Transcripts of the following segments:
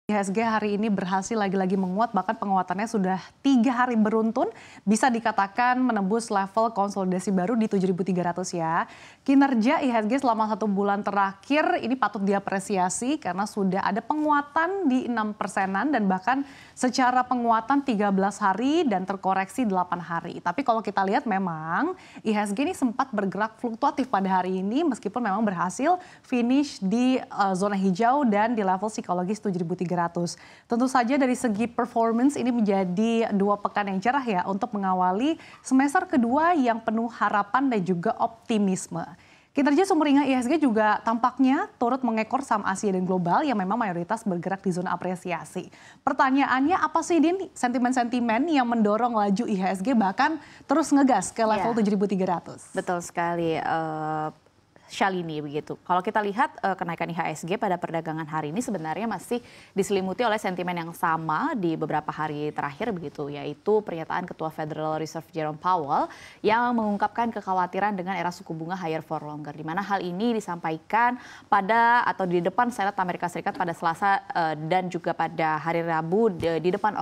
IHSG hari ini berhasil lagi-lagi menguat, bahkan penguatannya sudah 3 hari beruntun, bisa dikatakan menembus level konsolidasi baru di 7.300 ya. Kinerja IHSG selama 1 bulan terakhir ini patut diapresiasi karena sudah ada penguatan di 6%-an dan bahkan secara penguatan 13 hari dan terkoreksi 8 hari. Tapi kalau kita lihat memang IHSG ini sempat bergerak fluktuatif pada hari ini meskipun memang berhasil finish di zona hijau dan di level psikologis 7.300. Tentu saja dari segi performance ini menjadi 2 pekan yang cerah ya untuk mengawali semester kedua yang penuh harapan dan juga optimisme. Kinerja sumringah IHSG juga tampaknya turut mengekor saham Asia dan global yang memang mayoritas bergerak di zona apresiasi. Pertanyaannya apa sih Din sentimen-sentimen yang mendorong laju IHSG bahkan terus ngegas ke level 7.300? Betul sekali. Shalini begitu. Kalau kita lihat kenaikan IHSG pada perdagangan hari ini sebenarnya masih diselimuti oleh sentimen yang sama di beberapa hari terakhir begitu, yaitu pernyataan Ketua Federal Reserve Jerome Powell yang mengungkapkan kekhawatiran dengan era suku bunga higher for longer, di mana hal ini disampaikan pada atau di depan Senat Amerika Serikat pada Selasa dan juga pada hari Rabu di depan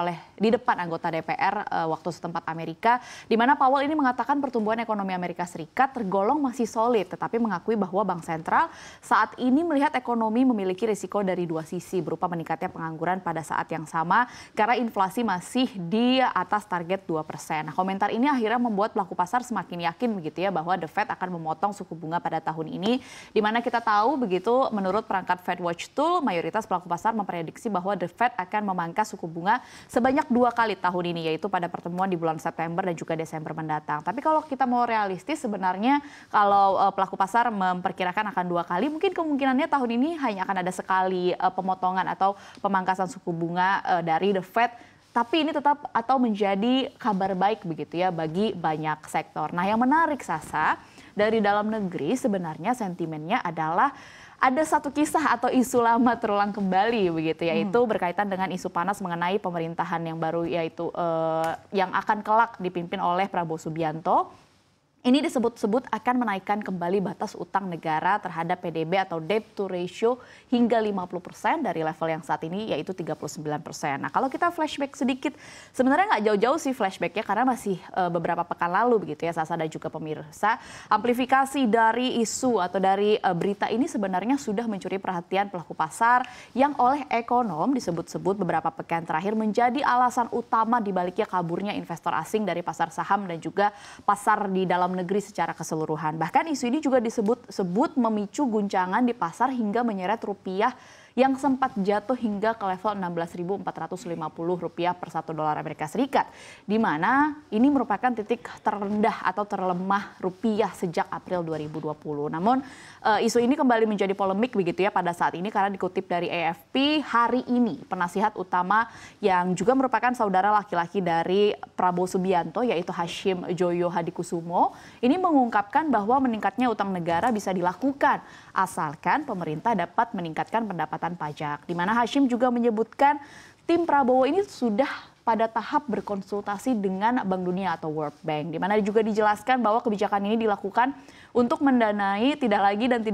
anggota DPR waktu setempat Amerika, di mana Powell ini mengatakan pertumbuhan ekonomi Amerika Serikat tergolong masih solid, tetapi mengakui bahwa Bank Sentral saat ini melihat ekonomi memiliki risiko dari 2 sisi berupa meningkatnya pengangguran pada saat yang sama karena inflasi masih di atas target 2%. Nah, komentar ini akhirnya membuat pelaku pasar semakin yakin begitu ya bahwa The Fed akan memotong suku bunga pada tahun ini, di mana kita tahu begitu menurut perangkat Fed Watch Tool mayoritas pelaku pasar memprediksi bahwa The Fed akan memangkas suku bunga sebanyak 2 kali tahun ini, yaitu pada pertemuan di bulan September dan juga Desember mendatang. Tapi kalau kita mau realistis sebenarnya kalau pelaku pasar memperkirakan akan 2 kali, mungkin kemungkinannya tahun ini hanya akan ada sekali pemotongan atau pemangkasan suku bunga dari The Fed. Tapi ini tetap atau menjadi kabar baik begitu ya bagi banyak sektor. Nah, yang menarik Sasa, dari dalam negeri sebenarnya sentimennya adalah ada satu kisah atau isu lama terulang kembali begitu, yaitu berkaitan dengan isu panas mengenai pemerintahan yang baru, yaitu yang akan kelak dipimpin oleh Prabowo Subianto. Ini disebut-sebut akan menaikkan kembali batas utang negara terhadap PDB atau debt to ratio hingga 50% dari level yang saat ini yaitu 39%. Nah, kalau kita flashback sedikit, sebenarnya nggak jauh-jauh sih flashbacknya karena masih beberapa pekan lalu begitu ya Sasa dan juga pemirsa. Amplifikasi dari isu atau dari berita ini sebenarnya sudah mencuri perhatian pelaku pasar yang oleh ekonom disebut-sebut beberapa pekan terakhir menjadi alasan utama dibaliknya kaburnya investor asing dari pasar saham dan juga pasar di dalam negeri secara keseluruhan. Bahkan isu ini juga disebut memicu guncangan di pasar hingga menyeret rupiah yang sempat jatuh hingga ke level 16.450 rupiah per 1 dolar Amerika Serikat, di mana ini merupakan titik terendah atau terlemah rupiah sejak April 2020. Namun isu ini kembali menjadi polemik begitu ya pada saat ini karena dikutip dari AFP hari ini penasihat utama yang juga merupakan saudara laki-laki dari Prabowo Subianto yaitu Hashim Joyo Hadikusumo ini mengungkapkan bahwa meningkatnya utang negara bisa dilakukan asalkan pemerintah dapat meningkatkan pendapatan pajak. Di mana Hashim juga menyebutkan tim Prabowo ini sudah pada tahap berkonsultasi dengan Bank Dunia atau World Bank. Di mana juga dijelaskan bahwa kebijakan ini dilakukan untuk mendanai tidak lain dan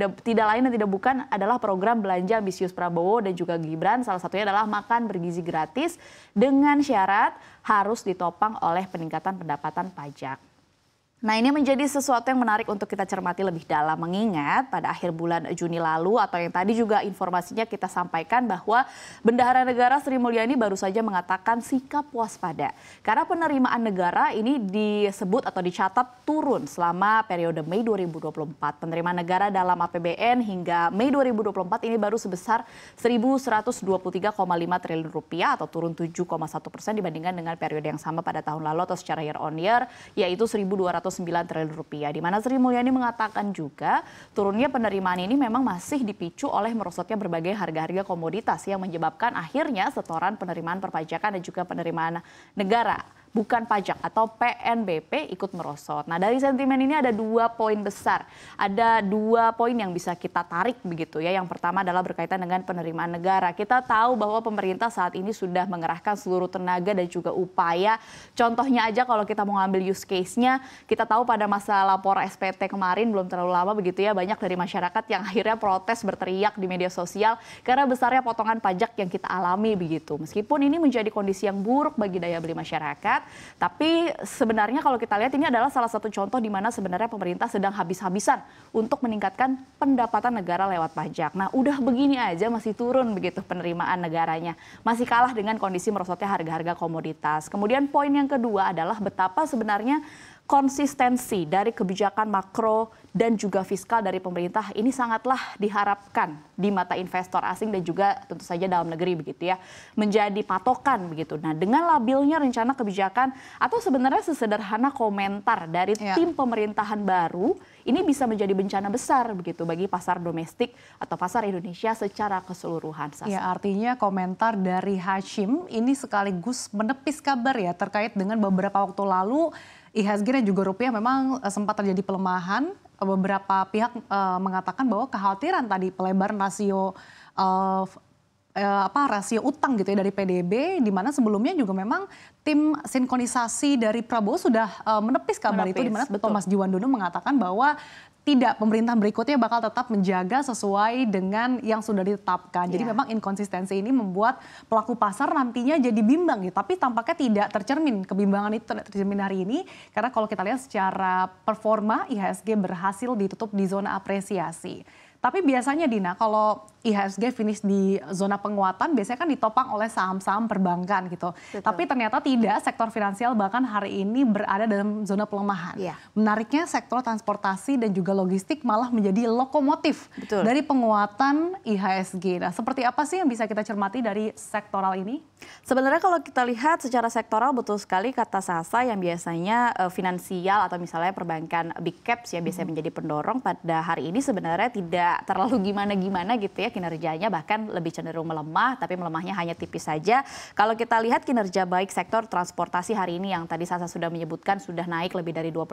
tidak bukan adalah program belanja ambisius Prabowo dan juga Gibran. Salah satunya adalah makan bergizi gratis dengan syarat harus ditopang oleh peningkatan pendapatan pajak. Nah, ini menjadi sesuatu yang menarik untuk kita cermati lebih dalam, mengingat pada akhir bulan Juni lalu atau yang tadi juga informasinya kita sampaikan bahwa Bendahara Negara Sri Mulyani baru saja mengatakan sikap waspada karena penerimaan negara ini disebut atau dicatat turun selama periode Mei 2024. Penerimaan negara dalam APBN hingga Mei 2024 ini baru sebesar 1.123,5 triliun rupiah atau turun 7,1% dibandingkan dengan periode yang sama pada tahun lalu atau secara year on year yaitu 1.209 triliun rupiah, di mana Sri Mulyani mengatakan juga turunnya penerimaan ini memang masih dipicu oleh merosotnya berbagai harga-harga komoditas yang menyebabkan akhirnya setoran penerimaan perpajakan dan juga penerimaan negara bukan pajak atau PNBP ikut merosot. Nah, dari sentimen ini ada 2 poin besar. Ada 2 poin yang bisa kita tarik begitu ya. Yang pertama adalah berkaitan dengan penerimaan negara. Kita tahu bahwa pemerintah saat ini sudah mengerahkan seluruh tenaga dan juga upaya. Contohnya aja kalau kita mau ngambil use case-nya, kita tahu pada masa lapor SPT kemarin belum terlalu lama begitu ya, banyak dari masyarakat yang akhirnya protes berteriak di media sosial karena besarnya potongan pajak yang kita alami begitu. Meskipun ini menjadi kondisi yang buruk bagi daya beli masyarakat, tapi sebenarnya kalau kita lihat ini adalah salah satu contoh di mana sebenarnya pemerintah sedang habis-habisan untuk meningkatkan pendapatan negara lewat pajak. Nah, udah begini aja masih turun begitu penerimaan negaranya. Masih kalah dengan kondisi merosotnya harga-harga komoditas. Kemudian poin yang kedua adalah betapa sebenarnya konsistensi dari kebijakan makro dan juga fiskal dari pemerintah ini sangatlah diharapkan di mata investor asing dan juga tentu saja dalam negeri begitu ya, menjadi patokan begitu. Nah, dengan labilnya rencana kebijakan atau sebenarnya sesederhana komentar dari tim pemerintahan baru, ini bisa menjadi bencana besar begitu bagi pasar domestik atau pasar Indonesia secara keseluruhan. Sasa. Ya, artinya komentar dari Hashim ini sekaligus menepis kabar ya terkait dengan beberapa waktu lalu IHSG dan juga rupiah memang sempat terjadi pelemahan. Beberapa pihak mengatakan bahwa kekhawatiran tadi pelebaran rasio rasio utang gitu ya dari PDB, di mana sebelumnya juga memang tim sinkronisasi dari Prabowo sudah menepis kabar itu, di mana Thomas Jiwandono mengatakan bahwa tidak, pemerintah berikutnya bakal tetap menjaga sesuai dengan yang sudah ditetapkan. Jadi memang inkonsistensi ini membuat pelaku pasar nantinya jadi bimbang gitu. Tapi tampaknya tidak tercermin, kebimbangan itu tidak tercermin hari ini. Karena kalau kita lihat secara performa IHSG berhasil ditutup di zona apresiasi. Tapi biasanya Dina, kalau IHSG finish di zona penguatan biasanya kan ditopang oleh saham-saham perbankan gitu. Betul. Tapi ternyata tidak, sektor finansial bahkan hari ini berada dalam zona pelemahan. Menariknya sektor transportasi dan juga logistik malah menjadi lokomotif dari penguatan IHSG. Nah, seperti apa sih yang bisa kita cermati dari sektoral ini? Sebenarnya kalau kita lihat secara sektoral betul sekali kata Sasa yang biasanya finansial atau misalnya perbankan big caps ya biasanya menjadi pendorong, pada hari ini sebenarnya tidak terlalu gimana-gimana gitu ya kinerjanya, bahkan lebih cenderung melemah, tapi melemahnya hanya tipis saja. Kalau kita lihat kinerja baik sektor transportasi hari ini yang tadi Sasa sudah menyebutkan sudah naik lebih dari 2%,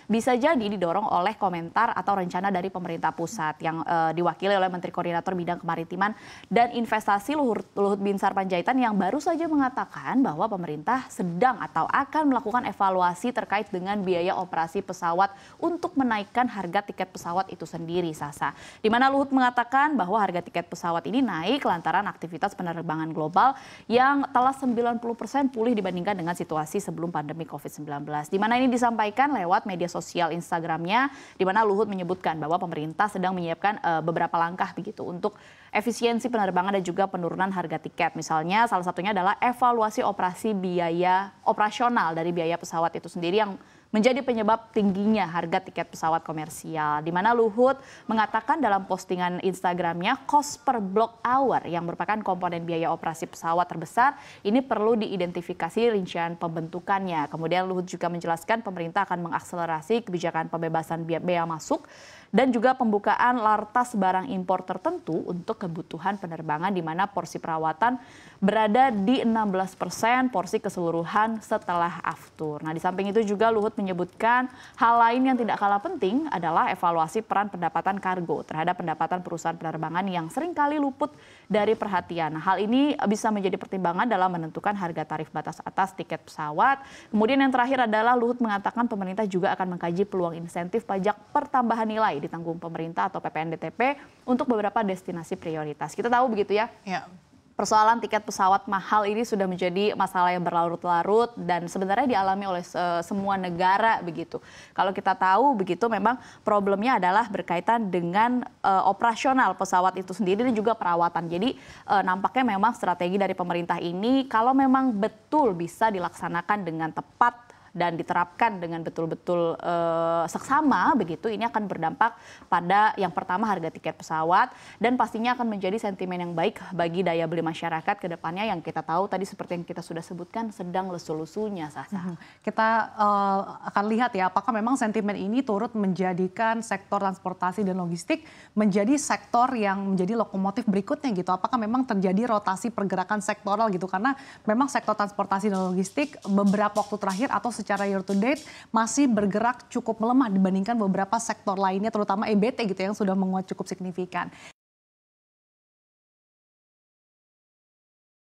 bisa jadi didorong oleh komentar atau rencana dari pemerintah pusat yang diwakili oleh Menteri Koordinator Bidang Kemaritiman dan Investasi Luhut Binsar Panjaitan yang baru saja mengatakan bahwa pemerintah sedang atau akan melakukan evaluasi terkait dengan biaya operasi pesawat untuk menaikkan harga tiket pesawat itu sendiri, Sasa. Di mana Luhut mengatakan bahwa harga tiket pesawat ini naik lantaran aktivitas penerbangan global yang telah 90% pulih dibandingkan dengan situasi sebelum pandemi COVID-19. Di mana ini disampaikan lewat media sosial Instagramnya, di mana Luhut menyebutkan bahwa pemerintah sedang menyiapkan beberapa langkah begitu untuk efisiensi penerbangan dan juga penurunan harga tiket. Misalnya salah satunya adalah evaluasi operasi biaya operasional dari biaya pesawat itu sendiri yang menjadi penyebab tingginya harga tiket pesawat komersial. Di mana Luhut mengatakan dalam postingan Instagramnya, cost per block hour yang merupakan komponen biaya operasi pesawat terbesar, ini perlu diidentifikasi rincian pembentukannya. Kemudian Luhut juga menjelaskan pemerintah akan mengakselerasi kebijakan pembebasan bea masuk dan juga pembukaan lartas barang impor tertentu untuk kebutuhan penerbangan, di mana porsi perawatan berada di 16% porsi keseluruhan setelah aftur. Nah, di samping itu juga Luhut menyebutkan hal lain yang tidak kalah penting adalah evaluasi peran pendapatan kargo terhadap pendapatan perusahaan penerbangan yang seringkali luput dari perhatian. Hal ini bisa menjadi pertimbangan dalam menentukan harga tarif batas atas tiket pesawat. Kemudian yang terakhir adalah Luhut mengatakan pemerintah juga akan mengkaji peluang insentif pajak pertambahan nilai ditanggung pemerintah atau PPNBP untuk beberapa destinasi prioritas. Kita tahu begitu ya. Persoalan tiket pesawat mahal ini sudah menjadi masalah yang berlarut-larut dan sebenarnya dialami oleh semua negara begitu. Kalau kita tahu begitu memang problemnya adalah berkaitan dengan operasional pesawat itu sendiri dan juga perawatan. Jadi nampaknya memang strategi dari pemerintah ini kalau memang betul bisa dilaksanakan dengan tepat dan diterapkan dengan betul-betul seksama begitu, ini akan berdampak pada yang pertama harga tiket pesawat dan pastinya akan menjadi sentimen yang baik bagi daya beli masyarakat ke depannya yang kita tahu tadi seperti yang kita sudah sebutkan sedang lesu-lesunya, Sasa. Kita akan lihat ya apakah memang sentimen ini turut menjadikan sektor transportasi dan logistik menjadi sektor yang menjadi lokomotif berikutnya gitu. Apakah memang terjadi rotasi pergerakan sektoral gitu, karena memang sektor transportasi dan logistik beberapa waktu terakhir atau secara year to date masih bergerak cukup melemah dibandingkan beberapa sektor lainnya terutama EBT gitu yang sudah menguat cukup signifikan.